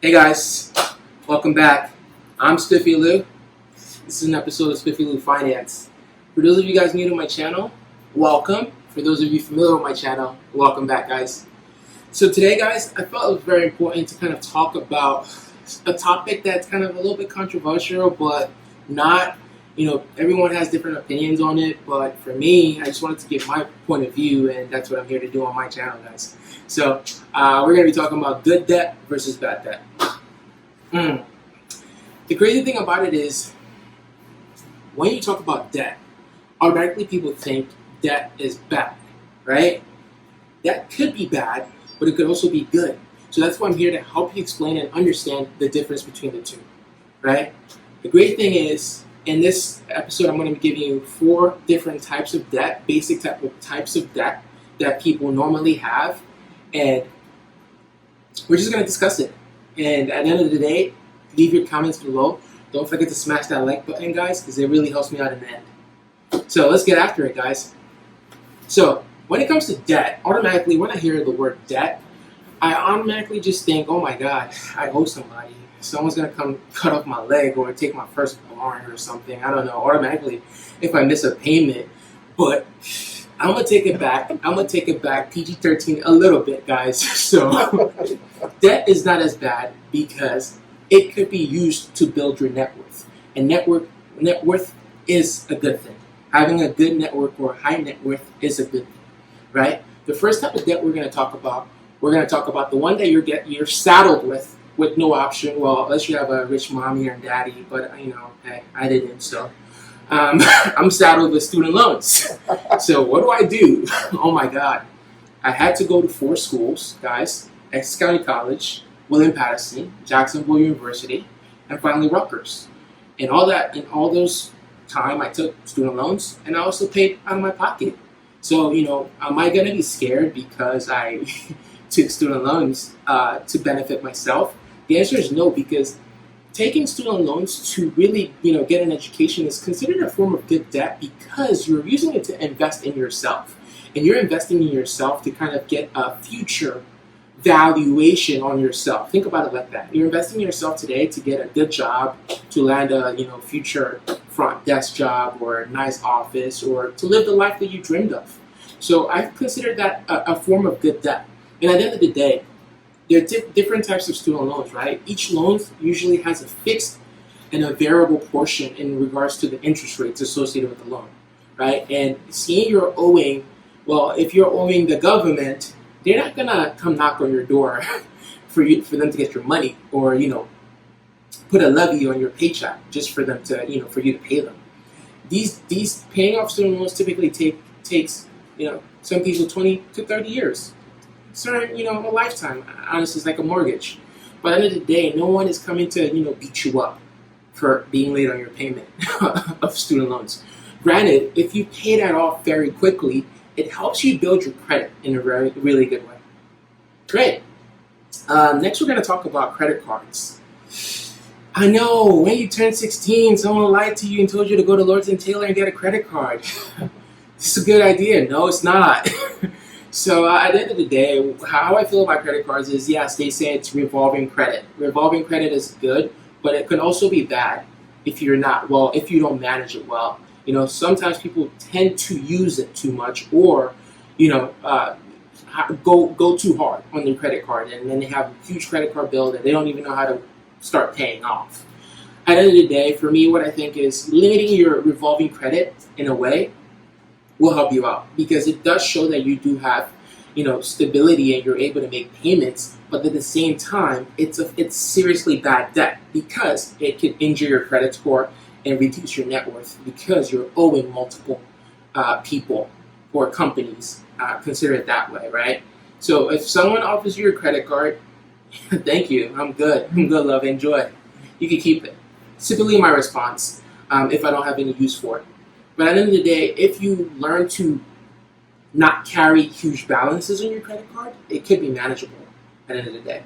Hey guys, welcome back. I'm Spiffy Lou. This is an episode of Spiffy Lou Finance. For those of you guys new to my channel, welcome. For those of you familiar with my channel, welcome back, guys. So today, guys, I felt it was very important to kind of talk about a topic that's kind of a little bit controversial, but not, everyone has different opinions on it. But for me, I just wanted to give my point of view, and that's what I'm here to do on my channel, guys. So we're going to be talking about good debt versus bad debt. The crazy thing about it is, when you talk about debt, automatically people think debt is bad, right? That could be bad, but it could also be good. So that's why I'm here to help you explain and understand the difference between the two, right? The great thing is, in this episode, I'm going to be giving you 4 different types of debt, basic types of debt that people normally have, and we're just going to discuss it. And at the end of the day, leave your comments below. Don't forget to smash that like button, guys, because it really helps me out in the end. So let's get after it, guys. So when it comes to debt, automatically when I hear the word debt, I automatically just think, oh my God, I owe somebody. Someone's going to come cut off my leg or take my firstborn or something. I don't know, automatically if I miss a payment. But I'm going to take it back. I'm going to take it back PG-13 a little bit, guys. So debt is not as bad because it could be used to build your net worth. And net worth is a good thing. Having a good net worth or high net worth is a good thing, right? The first type of debt we're going to talk about the one that you're saddled with no option. Well, unless you have a rich mommy or daddy, but hey, I didn't, so. I'm saddled with student loans. So what do? Oh my God. I had to go to 4 schools, guys. Essex County College, William-Paterson, Jacksonville University, and finally Rutgers. And all those time I took student loans, and I also paid out of my pocket. So, am I going to be scared because I took student loans to benefit myself? The answer is no, because taking student loans to really, get an education is considered a form of good debt because you're using it to invest in yourself. And you're investing in yourself to kind of get a future valuation on yourself. Think about it like that. You're investing in yourself today to get a good job, to land a, future front desk job or a nice office, or to live the life that you dreamed of. So I consider that a form of good debt. And at the end of the day, there are different types of student loans, right? Each loan usually has a fixed and a variable portion in regards to the interest rates associated with the loan, right? And seeing you're owing, if you're owing the government, they're not gonna come knock on your door for them to get your money, or put a levy on your paycheck just for them to for you to pay them. These paying off student loans typically takes some people 20 to 30 years. A lifetime. Honestly, it's like a mortgage. But at the end of the day, no one is coming to, beat you up for being late on your payment of student loans. Granted, if you pay that off very quickly, it helps you build your credit in a really good way. Great. Next, we're going to talk about credit cards. I know, when you turn 16, someone lied to you and told you to go to Lord & Taylor and get a credit card. It's a good idea. No, it's not. So at the end of the day, how I feel about credit cards is, yes, they say it's revolving credit. Revolving credit is good, but it can also be bad if you don't manage it well. Sometimes people tend to use it too much, or go too hard on their credit card, and then they have a huge credit card bill that they don't even know how to start paying off. At the end of the day, for me, what I think is limiting your revolving credit in a way will help you out, because it does show that you do have, stability and you're able to make payments. But at the same time, it's seriously bad debt because it can injure your credit score and reduce your net worth because you're owing multiple people or companies. Consider it that way, right? So if someone offers you a credit card, thank you. I'm good, love. Enjoy. You can keep it. Typically my response, if I don't have any use for it. But at the end of the day, if you learn to not carry huge balances on your credit card, it could be manageable at the end of the day.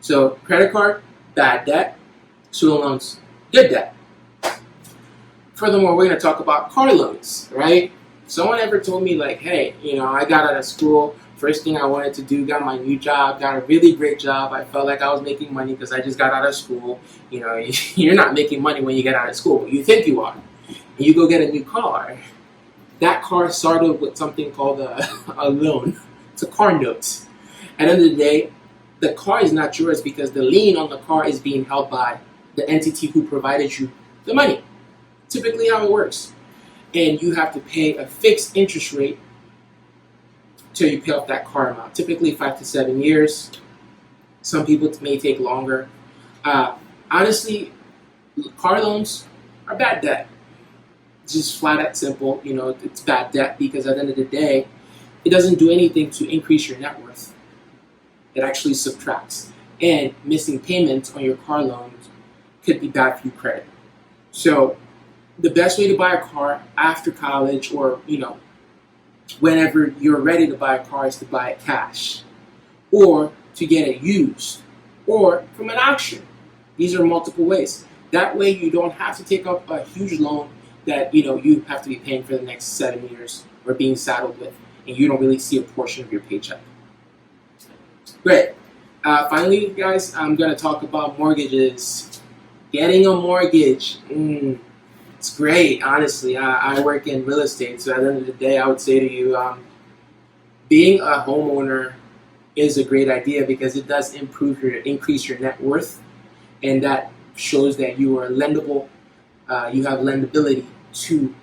So credit card, bad debt. Student loans, good debt. Furthermore, we're going to talk about car loans, right? Someone ever told me, like, hey, I got out of school First thing I wanted to do, got my new job, got a really great job. I felt like I was making money because I just got out of school. You know, you're not making money when you get out of school, but you think you are. And you go get a new car. That car started with something called a loan. It's a car note. At the end of the day, the car is not yours because the lien on the car is being held by the entity who provided you the money. Typically how it works. And you have to pay a fixed interest rate till you pay off that car amount. Typically 5 to 7 years. Some people may take longer. Honestly, car loans are bad debt. It's just flat out simple. You know, it's bad debt because at the end of the day, it doesn't do anything to increase your net worth. It actually subtracts. And missing payments on your car loans could be bad for your credit. So the best way to buy a car after college or, you know, whenever you're ready to buy a car is to buy it cash or to get it used or from an auction. These are multiple ways. That way you don't have to take up a huge loan that, you know, you have to be paying for the next 7 years or being saddled with, and you don't really see a portion of your paycheck. Great. Finally, guys, I'm going to talk about mortgages. Getting a mortgage. It's great, honestly. I work in real estate, so at the end of the day, I would say to you, being a homeowner is a great idea because it does increase your net worth, and that shows that you are lendable. You have lendability to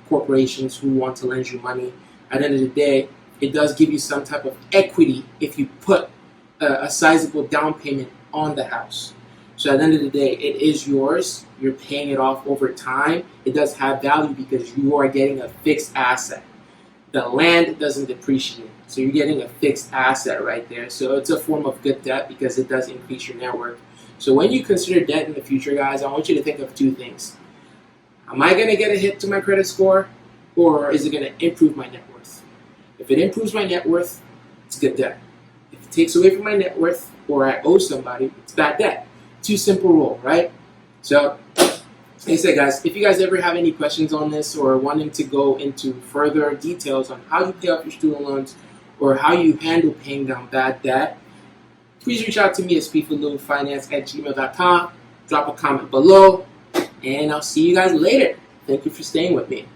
corporations who want to lend you money. At the end of the day, it does give you some type of equity if you put a sizable down payment on the house. So at the end of the day, it is yours. You're paying it off over time. It does have value because you are getting a fixed asset. The land doesn't depreciate. So you're getting a fixed asset right there. So it's a form of good debt because it does increase your net worth. So when you consider debt in the future, guys, I want you to think of two things. Am I going to get a hit to my credit score, or is it going to improve my net worth? If it improves my net worth, it's good debt. If it takes away from my net worth, or I owe somebody, it's bad debt. Two simple rule, right? So, like I said, guys, if you guys ever have any questions on this or wanting to go into further details on how you pay off your student loans or how you handle paying down bad debt, please reach out to me at speedforlittlefinance@gmail.com. Drop a comment below, and I'll see you guys later. Thank you for staying with me.